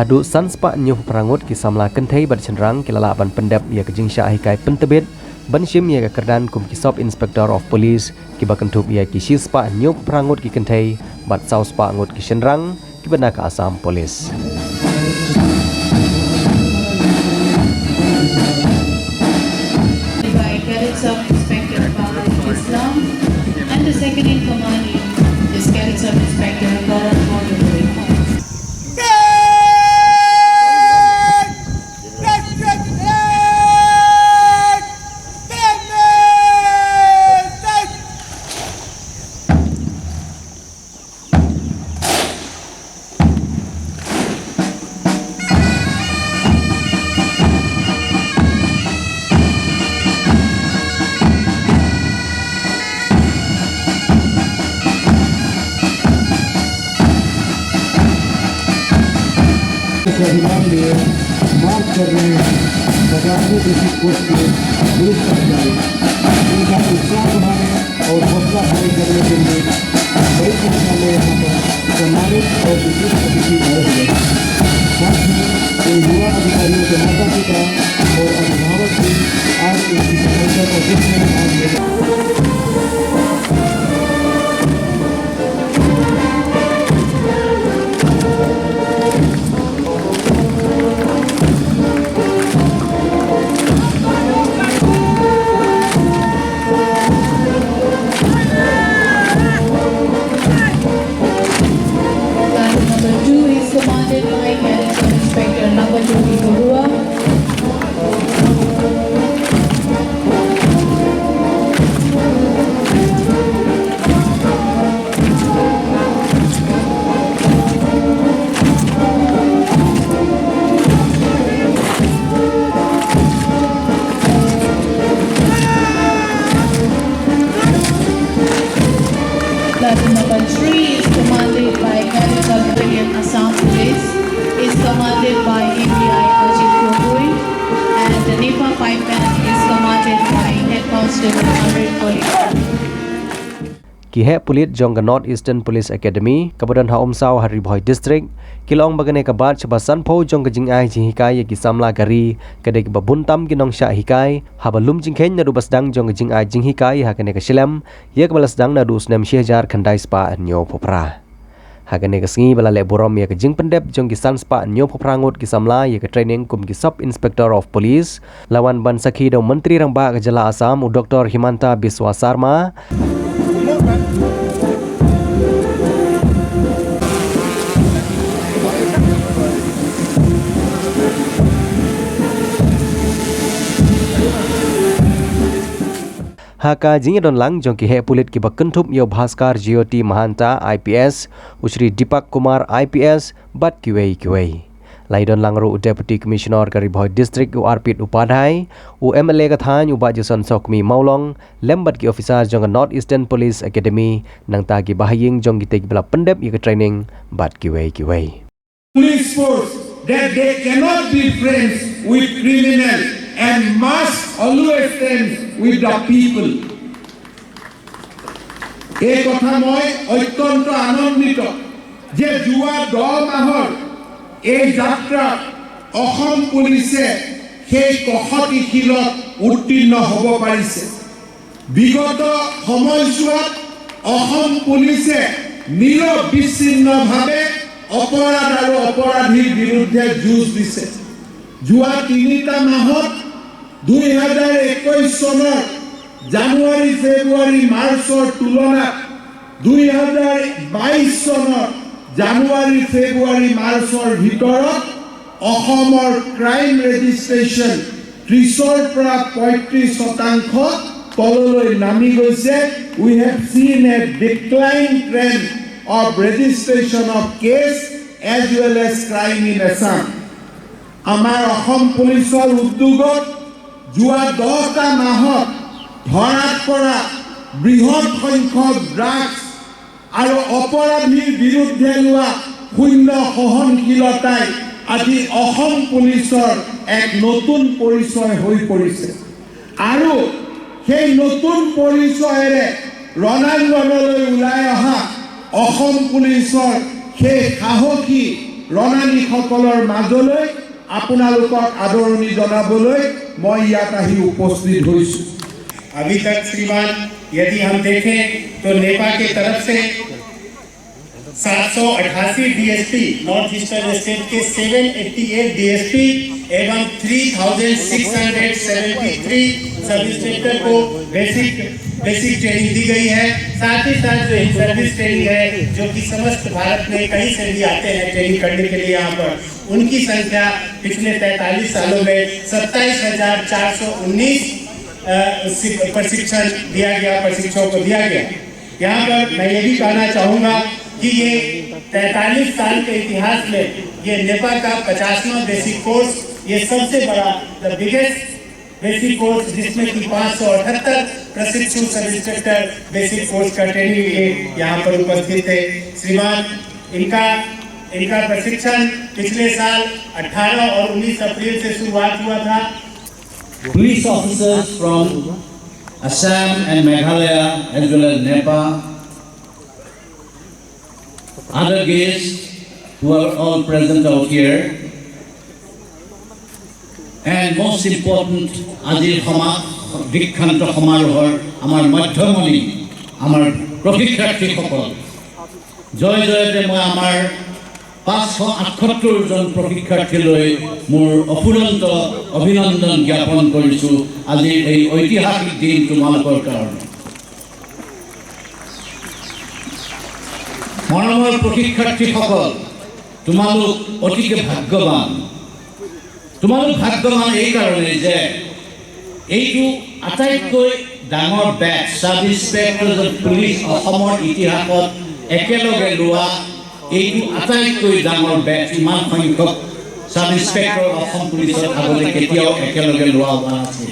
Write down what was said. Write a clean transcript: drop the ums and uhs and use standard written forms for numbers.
Hadu sanspa nyuh perangut ki Samla kentai bercenderang kilala ban Pyndep ia kejing syah hikai pentebit ban sim ia kekerdan kum ki Sub Inspector of Police ki bakentup ia ki sispa nyuh perangut ki kentai bat sauspa ngut ki cenderang ki benda ke Asam Polis. By Cadet Sub Inspector Islam and the second in command is Cadet Sub Inspector Bhoi. स्वाभिमान लिए मार्च कर रहे हैं सरकार district court के police कर्मचारी उनका उत्साह बढ़ाने और हौसला अफजाई करने के लिए बड़ी संख्या में यहाँ पर सम्मानित और विशिष्ट अतिथि आए हुए हैं। साथ ही इन युवा अधिकारियों के माता पिता और अभिभावक भी आज इनकी सफलता को देखने में भाग ले रहे हैं। Number 3 is commanded by Cadet Sub Assam Police, is commanded by Bhoi, and the Nepa pipeline is commanded by Head Constable 140. Kihe Pulit jong ke North Eastern Police Academy, Kabupaten Haom Sau Hari Bhoi District, kilong bagane kabat cebasan po jong ke jingai jing hikai ki Samla gari, kedek babuntam ki nong syak hikai, habalum jingken nadu basdang jong ke jingai jing hikai hakane ke Silam, ye ke balasdang nadu snem syejar kandai spa nyo popra. Hakane ke sengi balale borom ye ke jing Pyndep jong ki san spa nyo poprangut ki Samla ye ke training kum ki Sub Inspector of Police, lawan ban sakhi do Menteri Rangba Kejala Asam u Dr. Himanta Biswa Sarma. Haka jingi don lang jong ki he pulit ki bakentup yo Bhaskar GOT Mahanta IPS Usri Dipak Kumar IPS bat kiwei. Lai don lang ro Deputy Commissioner Kari Bhoi District u Arpit Upadhai u MLA kathan u Bajusan Sokmi Maulong lembat ki officer jong North Eastern Police Academy nang ta ki bahaying jong ki te bala Pyndep ye training bat kiwei. Police force that they cannot be friends with criminals and must always stand with the people. এই কথা মই অত্যন্ত আনন্দিত যে যোৱা 10 মাহৰ এই যাত্ৰা অসম পুলিচে সেই কহতিশীলত উত্তীৰ্ণ হ'ব পাৰিছে। বিগত সময়ছোৱাত অসম পুলিচে নিৰবিচ্ছিন্নভাৱে অপৰাধ আৰু অপৰাধীৰ বিৰুদ্ধে যুঁজ দিছে। যোৱা 3টা মাহত 2021 চনৰ জানুৱাৰী ফেব্ৰুৱাৰী মাৰ্চৰ তুলনাত 2022 চনৰ জানুৱাৰী ফেব্ৰুৱাৰী মাৰ্চৰ ভিতৰত অসমৰ ক্ৰাইম ৰেজিষ্ট্ৰেশ্যন 30ৰ পৰা 35% তললৈ নামি গৈছে। We have seen a decline trend of registration of case as well as crime in Assam. আমাৰ অসম পুলিচৰ উদ্যোগত যোৱা 10টা মাহত ধৰাত পৰা বৃহৎ সংখ্যক ড্ৰাগছ আৰু অপৰাধীৰ বিৰুদ্ধে লোৱা শূন্য সহনশীলতাই আজি অসম পুলিচৰ এক নতুন পৰিচয় হৈ পৰিছে। আৰু সেই নতুন পৰিচয়েৰে ৰণাংগনলৈ ওলাই অহা অসম পুলিচৰ সেই সাহসী ৰণালীসকলৰ মাজলৈ আপোনালোকক আদৰণি জনাবলৈ মই ইয়াত আহি উপস্থিত হৈছোঁ। अभी तक श्रीमान यदि हम देखें तो नेपा के तरफ से 788 डीएसपी नॉर्थ ईस्टर्न स्टेट के 788 डीएसपी एवं 3673 सब इंस्पेक्टर को बेसिक ट्रेनिंग दी गई है। साथ ही साथ जो सर्विस ट्रेनिंग है जो कि समस्त भारत में कहीं से भी आते हैं ट्रेनिंग करने के लिए यहाँ पर, उनकी संख्या पिछले 43 सालों में 27,419 प्रशिक्षण दिया गया, प्रशिक्षकों को दिया गया। यहाँ पर मैं ये भी कहना चाहूँगा कि ये 43 साल के इतिहास में ये नेपा का 50वां बेसिक कोर्स, ये सबसे बड़ा द बिगेस्ट बेसिक कोर्स जिसमें कि 578 प्रशिक्षु सब इंस्पेक्टर बेसिक कोर्स का ट्रेनिंग यहाँ पर उपस्थित थे। श्रीमान इनका प्रशिक्षण पिछले साल 18 और 19 अप्रैल से शुरुआत हुआ था। Police officers from Assam and Meghalaya as well as Nepa, other guests who are all present out here, and most important, Ajir Dikhanto Samarohor, Amar Madhyamani, Amar Profikshakti সকল জয় জয়তে মই আমাৰ 578 জন প্ৰশিক্ষাৰ্থীলৈ মোৰ অফুৰন্ত অভিনন্দন জ্ঞাপন কৰিছোঁ আজিৰ এই ঐতিহাসিক দিন তোমালোকৰ কাৰণে। মৰমৰ প্ৰশিক্ষাৰ্থীসকল, তোমালোক অতিকে ভাগ্যৱান। তোমালোক ভাগ্যৱান এই কাৰণে যে এইটো আটাইতকৈ ডাঙৰ বেচ সাব ইন্সপেক্টৰ পুলিচ অসমৰ ইতিহাসত একেলগে লোৱা এইটো আটাইতকৈ ডাঙৰ বেচ। ইমান সংখ্যক সাব ইন্সপেক্টৰ অসম পুলিচত আগতে কেতিয়াও একেলগে লোৱা হোৱা নাছিল।